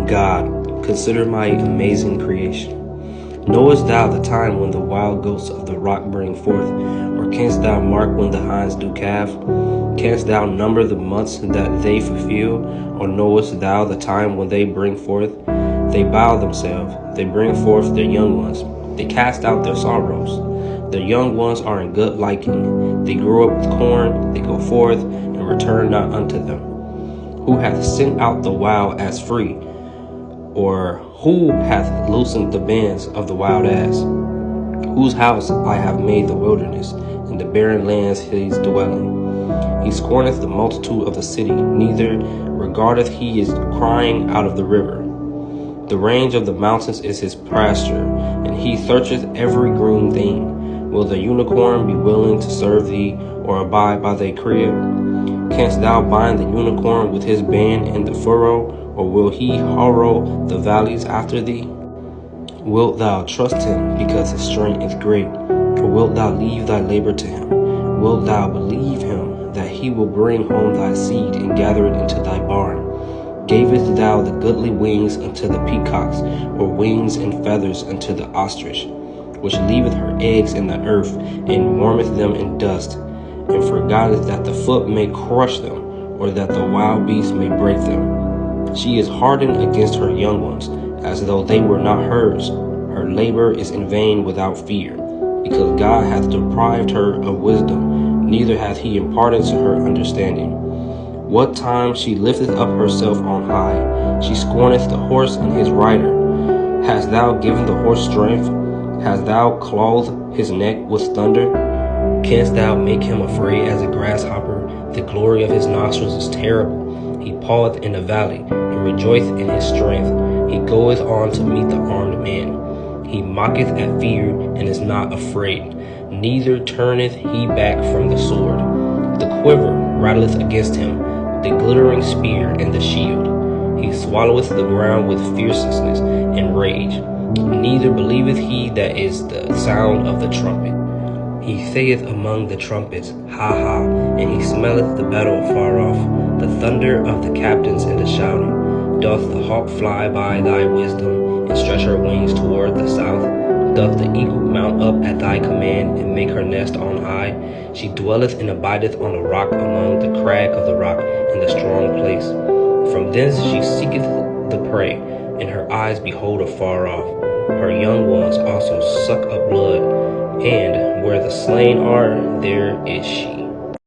God, consider my amazing creation. Knowest thou the time when the wild goats of the rock bring forth? Or canst thou mark when the hinds do calve? Canst thou number the months that they fulfill? Or knowest thou the time when they bring forth? They bow themselves, they bring forth their young ones, they cast out their sorrows. Their young ones are in good liking. They grow up with corn, they go forth, and return not unto them. Who hath sent out the wild as free? Or who hath loosened the bands of the wild ass? Whose house I have made the wilderness, and the barren lands his dwelling. He scorneth the multitude of the city, neither regardeth he his crying out of the river. The range of the mountains is his pasture, and he searcheth every green thing. Will the unicorn be willing to serve thee, or abide by thy crib? Canst thou bind the unicorn with his band in the furrow, or will he harrow the valleys after thee? Wilt thou trust him because his strength is great, or wilt thou leave thy labor to him? Wilt thou believe him that he will bring home thy seed and gather it into thy barn? Gavest thou the goodly wings unto the peacocks, or wings and feathers unto the ostrich, which leaveth her eggs in the earth, and warmeth them in dust, and forgetteth that the foot may crush them, or that the wild beast may break them? She is hardened against her young ones, as though they were not hers. Her labor is in vain without fear, because God hath deprived her of wisdom, neither hath he imparted to her understanding. What time she lifteth up herself on high, she scorneth the horse and his rider. Hast thou given the horse strength? Hast thou clothed his neck with thunder? Canst thou make him afraid as a grasshopper? The glory of his nostrils is terrible. He paweth in the valley, and rejoiceth in his strength. He goeth on to meet the armed man. He mocketh at fear, and is not afraid, neither turneth he back from the sword. The quiver rattleth against him, the glittering spear and the shield. He swalloweth the ground with fierceness and rage. Neither believeth he that is the sound of the trumpet. He saith among the trumpets, Ha ha, and he smelleth the battle afar off, the thunder of the captains and the shouting. Doth the hawk fly by thy wisdom, and stretch her wings toward the south? Doth the eagle mount up at thy command, and make her nest on high? She dwelleth and abideth on a rock among the crag of the rock, in the strong place. From thence she seeketh the prey, and her eyes behold afar off. Her young ones also suck up blood, and where the slain are, there is she.